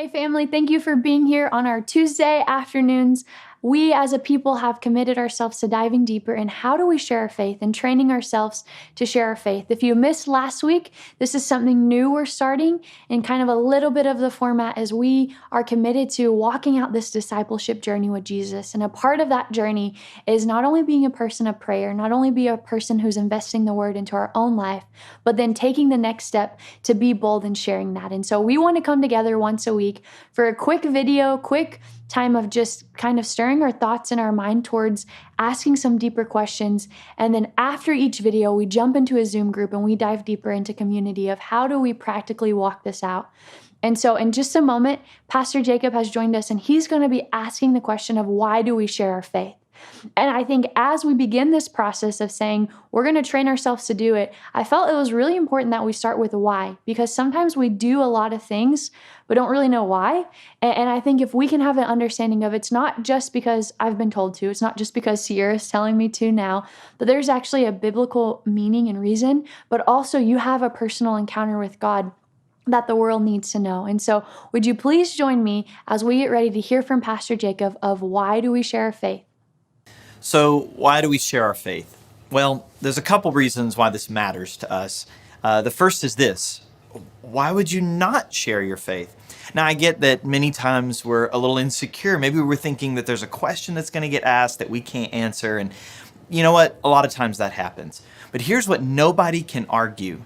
Hey family, thank you for being here on our Tuesday afternoons. We as a people have committed ourselves to diving deeper in how do we share our faith and training ourselves to share our faith. If you missed last week, this is something new we're starting and kind of a little bit of the format as we are committed to walking out this discipleship journey with Jesus. And a part of that journey is not only being a person of prayer, not only be a person who's investing the word into our own life, but then taking the next step to be bold in sharing that. And so we want to come together once a week for a quick video, quick time of just kind of stirring our thoughts in our mind towards asking some deeper questions. And then after each video, we jump into a Zoom group and we dive deeper into community of how do we practically walk this out. And so in just a moment, Pastor Jacob has joined us and he's going to be asking the question of why do we share our faith? And I think as we begin this process of saying we're going to train ourselves to do it, I felt it was really important that we start with why, because sometimes we do a lot of things but don't really know why. And I think if we can have an understanding of it's not just because I've been told to, it's not just because Sierra's telling me to now, but there's actually a biblical meaning and reason, but also you have a personal encounter with God that the world needs to know. And so would you please join me as we get ready to hear from Pastor Jacob of why do we share our faith? So why do we share our faith? Well, there's a couple reasons why this matters to us. The first is this: why would you not share your faith? Now, I get that many times we're a little insecure. Maybe we're thinking that there's a question that's going to get asked that we can't answer. And you know what? A lot of times that happens. But here's what nobody can argue: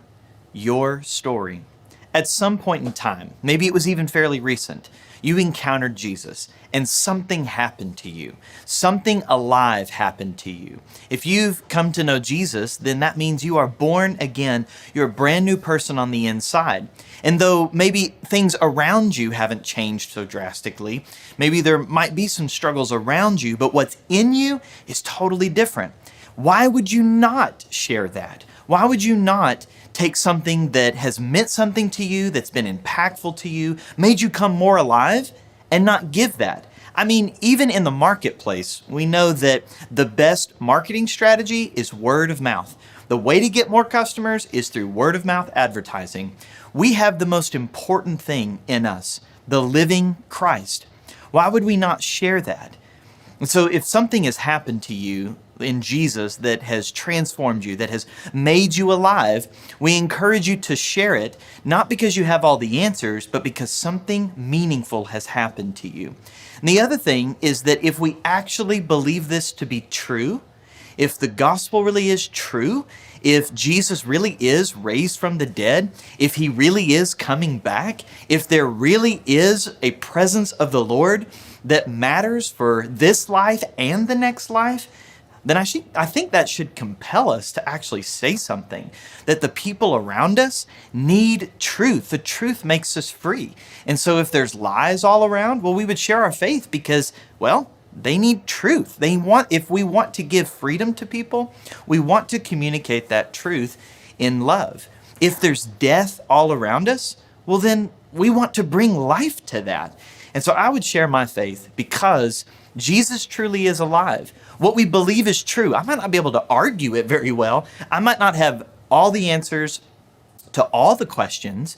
your story. At some point in time, maybe it was even fairly recent, you encountered Jesus and something happened to you. Something alive happened to you. If you've come to know Jesus, then that means you are born again. You're a brand new person on the inside. And though maybe things around you haven't changed so drastically, maybe there might be some struggles around you, but what's in you is totally different. Why would you not share that? Why would you not take something that has meant something to you, that's been impactful to you, made you come more alive, and not give that? I mean, even in the marketplace, we know that the best marketing strategy is word of mouth. The way to get more customers is through word of mouth advertising. We have the most important thing in us, the living Christ. Why would we not share that? And so if something has happened to you in Jesus that has transformed you, that has made you alive, we encourage you to share it, not because you have all the answers, but because something meaningful has happened to you. And the other thing is that if we actually believe this to be true, if the gospel really is true, if Jesus really is raised from the dead, if he really is coming back, if there really is a presence of the Lord that matters for this life and the next life, then I think that should compel us to actually say something, that the people around us need truth. The truth makes us free. And so if there's lies all around, well, we would share our faith because, well, they need truth. If we want to give freedom to people, we want to communicate that truth in love. If there's death all around us, well, then we want to bring life to that. And so I would share my faith because Jesus truly is alive. What we believe is true. I might not be able to argue it very well. I might not have all the answers to all the questions,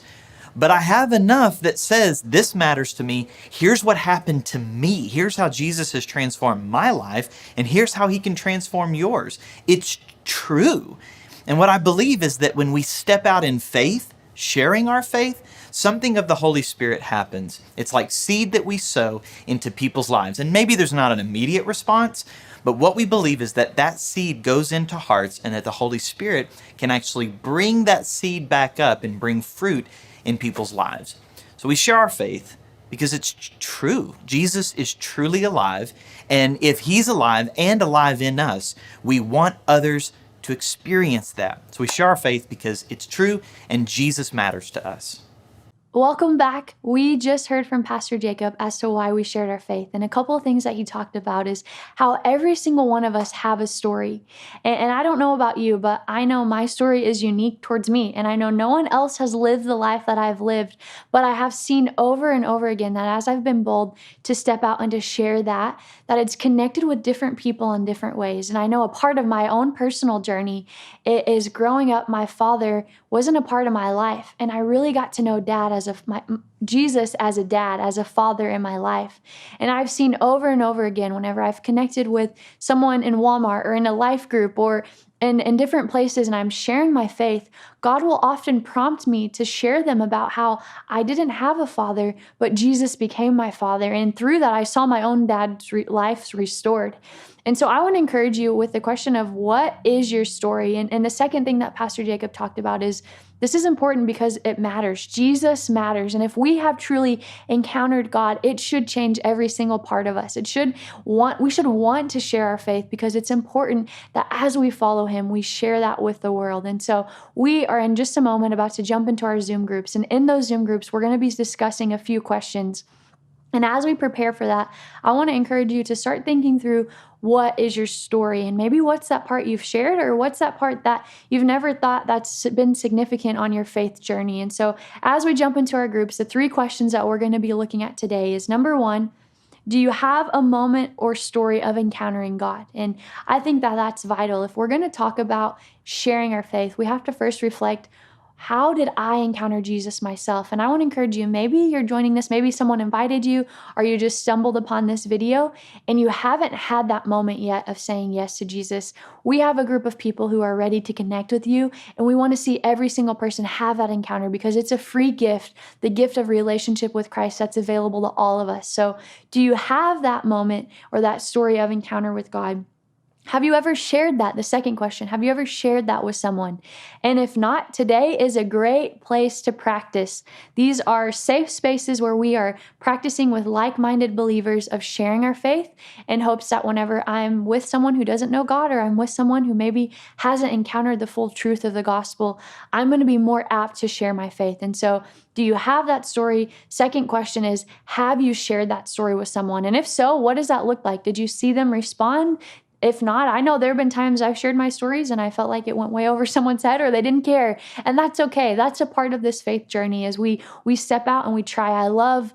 but I have enough that says this matters to me. Here's what happened to me. Here's how Jesus has transformed my life, and here's how he can transform yours. It's true. And what I believe is that when we step out in faith, sharing our faith, something of the Holy Spirit happens. It's like seed that we sow into people's lives. And maybe there's not an immediate response, but what we believe is that that seed goes into hearts and that the Holy Spirit can actually bring that seed back up and bring fruit in people's lives. So we share our faith because it's true. Jesus is truly alive. And if he's alive and alive in us, we want others to experience that. So we share our faith because it's true and Jesus matters to us. Welcome back. We just heard from Pastor Jacob as to why we shared our faith. And a couple of things that he talked about is how every single one of us have a story. And I don't know about you, but I know my story is unique towards me. And I know no one else has lived the life that I've lived, but I have seen over and over again that as I've been bold to step out and to share that it's connected with different people in different ways. And I know a part of my own personal journey is growing up, my father wasn't a part of my life. And I really got to know Dad as Jesus as a dad, as a father in my life. And I've seen over and over again, whenever I've connected with someone in Walmart or in a life group or in different places, and I'm sharing my faith, God will often prompt me to share them about how I didn't have a father, but Jesus became my father. And through that, I saw my own dad's life restored. And so I want to encourage you with the question of what is your story? And the second thing that Pastor Jacob talked about is this is important because it matters. Jesus matters. And if we have truly encountered God, it should change every single part of us. We should want to share our faith because it's important that as we follow him, we share that with the world. And so we are in just a moment about to jump into our Zoom groups. And in those Zoom groups, we're going to be discussing a few questions. And as we prepare for that, I want to encourage you to start thinking through what is your story, and maybe what's that part you've shared, or what's that part that you've never thought that's been significant on your faith journey. And so as we jump into our groups, the 3 questions that we're going to be looking at today is number 1, do you have a moment or story of encountering God? And I think that that's vital. If we're going to talk about sharing our faith, we have to first reflect, how did I encounter Jesus myself? And I want to encourage you, maybe you're joining this, maybe someone invited you, or you just stumbled upon this video and you haven't had that moment yet of saying yes to Jesus. We have a group of people who are ready to connect with you, and we want to see every single person have that encounter because it's a free gift, the gift of relationship with Christ that's available to all of us. So do you have that moment or that story of encounter with God? Have you ever shared that? The second question, have you ever shared that with someone? And if not, today is a great place to practice. These are safe spaces where we are practicing with like-minded believers of sharing our faith in hopes that whenever I'm with someone who doesn't know God, or I'm with someone who maybe hasn't encountered the full truth of the gospel, I'm going to be more apt to share my faith. And so, do you have that story? Second question is, have you shared that story with someone? And if so, what does that look like? Did you see them respond? If not, I know there have been times I've shared my stories and I felt like it went way over someone's head or they didn't care. And that's okay. That's a part of this faith journey as we step out and we try. I love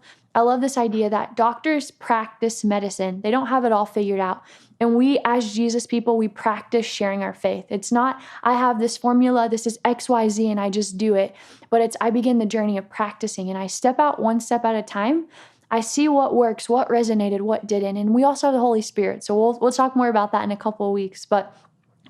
this idea that doctors practice medicine. They don't have it all figured out. And we, as Jesus people, we practice sharing our faith. It's not, I have this formula, this is XYZ, and I just do it. But it's, I begin the journey of practicing and I step out one step at a time. I see what works, what resonated, what didn't. And we also have the Holy Spirit. So we'll talk more about that in a couple of weeks. But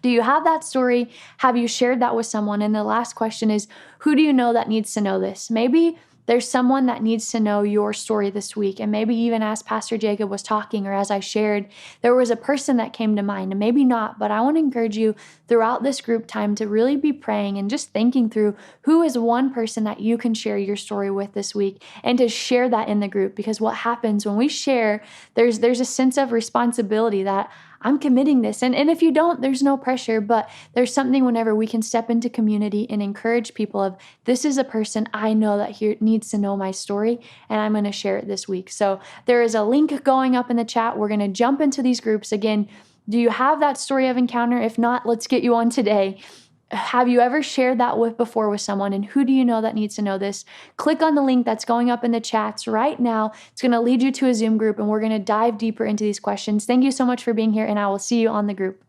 do you have that story? Have you shared that with someone? And the last question is, who do you know that needs to know this? Maybe there's someone that needs to know your story this week. And maybe even as Pastor Jacob was talking or as I shared, there was a person that came to mind, and maybe not, but I want to encourage you throughout this group time to really be praying and just thinking through who is one person that you can share your story with this week, and to share that in the group. Because what happens when we share, there's a sense of responsibility that I'm committing this. And if you don't, there's no pressure, but there's something whenever we can step into community and encourage people of, this is a person I know that here needs to know my story, and I'm going to share it this week. So there is a link going up in the chat. We're going to jump into these groups. Again, do you have that story of encounter? If not, let's get you on today. Have you ever shared that before with someone, and who do you know that needs to know this? Click on the link that's going up in the chats right now. It's going to lead you to a Zoom group, and we're going to dive deeper into these questions. Thank you so much for being here, and I will see you on the group.